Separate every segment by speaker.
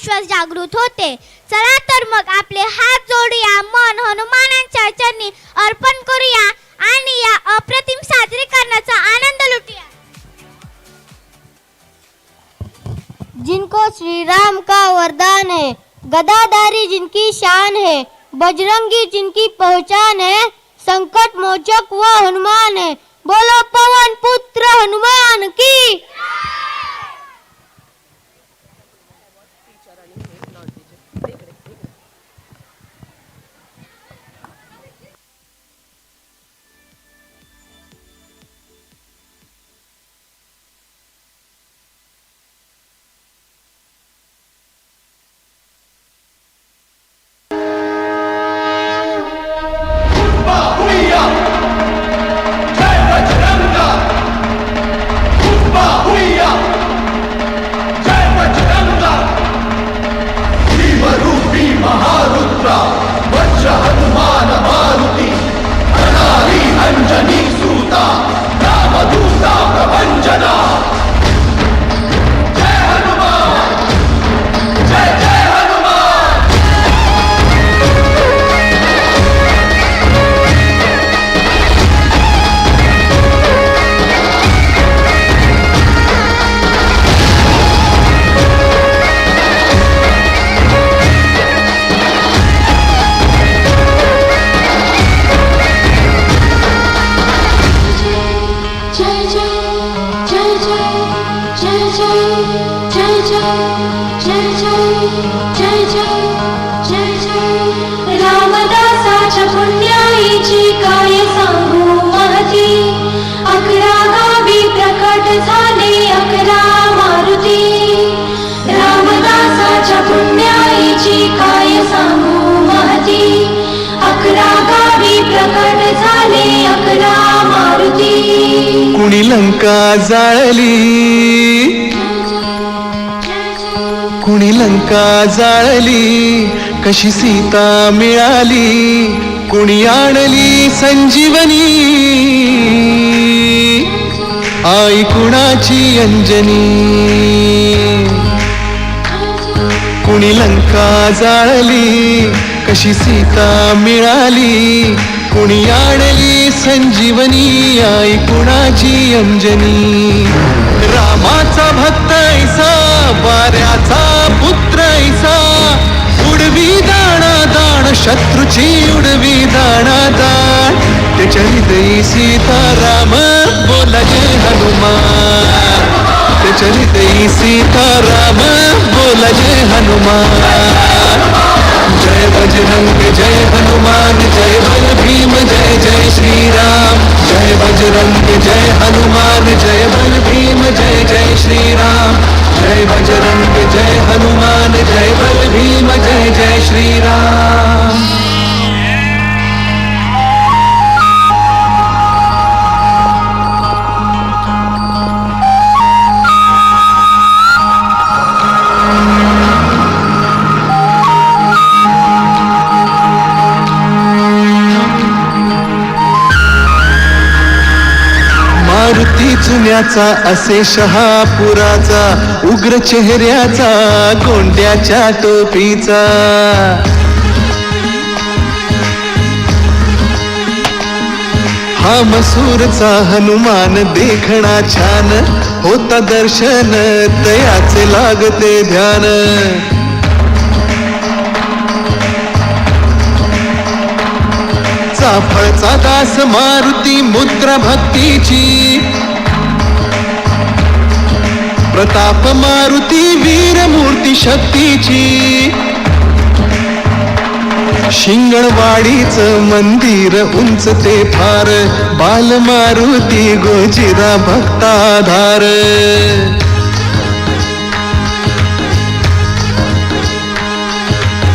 Speaker 1: विश्वास जागृत होते. चला तर मग आपले हात जोडूया, मन हनुमानांच्या चरणी अर्पण करूया आणि या अप्रतिम साजरीकरणाचा आनंद लुटूया.
Speaker 2: जिनको श्री राम का वरदान है, गदाधारी जिनकी शान है, बजरंगी जिनकी पहचान है, संकट मोचक वो हनुमान है. बोलो पवन पुत्र हनुमान की.
Speaker 3: रामदासाच्या पुण्याईची काय सांगू महती, 11 गावी प्रकट झाले 11 मारुती. रामदासाच्या पुण्याईची काय सांगू महती, 11 गावी प्रकट झाले 11 मारुती.
Speaker 4: कुणी लंका जाळली, कुणी लंका जाळली, कशी सीता मिळाली, कुणी आणली संजीवनी, आई कुणाची अंजनी. कुणी लंका जाळली, कशी सीता मिळाली, कुणी आणली संजीवनी, आई कुणाची अंजनी. रामाचा भक्त ऐसा, वाऱ्याचा पुत्र ऐसा, उडवी दाणा दाण शत्रूची उडवी दाणा दाण. त्याच्या हृदयी सीताराम बोला जय हनुमान, त्याच्या हृदयी सीताराम बोला जय हनुमान. जय बजरंग जय हनुमान, जय बल भीम जय जय श्रीराम. जय बजरंग जय हनुमान, जय बल भीम जय जय श्रीराम. जय बजरंग जय हनुमान, जय बल भीम जय जय श्रीराम. मारुती जुन्याचा असे शहापुराचा, उग्र चेहऱ्याचा गोंड्याच्या टोपीचा. हा मसूरचा हनुमान देखणा छान, होता दर्शन तयाचे लागते ध्यान. चाफळचा दास मारुती मुद्रा भक्तीची, प्रताप मारुती वीर मूर्ती शक्तीची. शिंगणवाडीच मंदिर उंच ते फार, बाल मारुती गोजिरा भक्ताधार.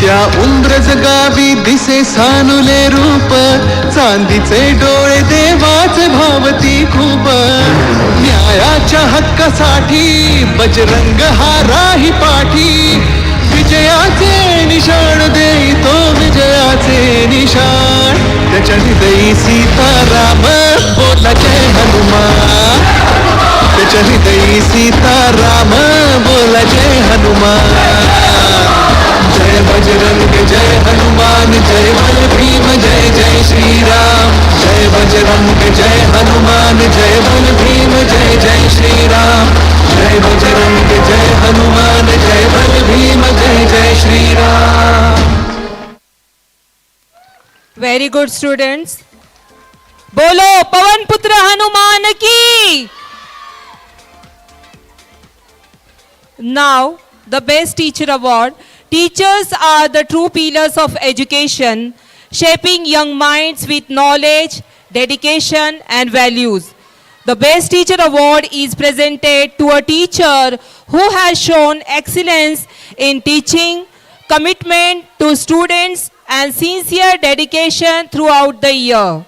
Speaker 4: त्या उंद्रज गावी दिसे सानुले रूप, चांदीचे डोळे देवाचे भावती खूप. न्यायाच्या हक्कासाठी बजरंग हा राही पाठी, विजयाचे निशाण देतो विजयाचे निशाण. त्याच्या हृदयी सीताराम बोला जय हनुमान, त्याच्या हृदयी सीताराम बोला जय हनुमान. जय बजरंग जय हनुमान जय बल भीम जय जय श्रीराम.
Speaker 5: Very good students. बोलो पवन पुत्र हनुमान की. Now the best teacher award. Teachers are the true pillars of education, shaping young minds with knowledge, dedication and values. The best teacher award is presented to a teacher who has shown excellence in teaching, commitment to students and sincere dedication throughout the year.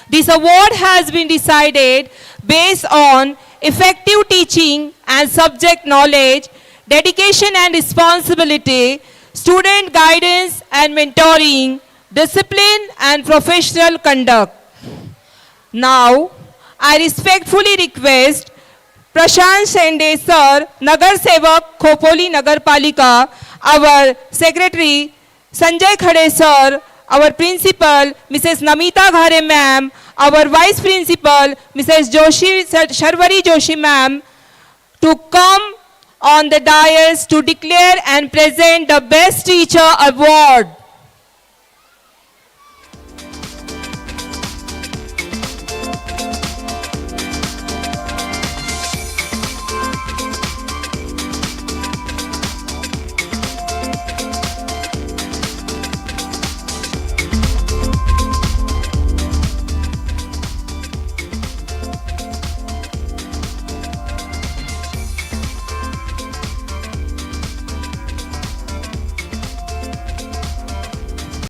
Speaker 5: This award has been decided based on effective teaching and subject knowledge, dedication and responsibility, student guidance and mentoring, discipline and professional conduct. Now, I respectfully request Prashant Shende Sir, Nagar Sevak, Khopoli Nagar Palika, our Secretary, Sanjay Khade Sir, our Principal, Mrs. Namita Ghare Ma'am, our Vice Principal, Mrs. Joshi, Sharvari Joshi Ma'am, to come on the dais to declare and present the Best Teacher Award.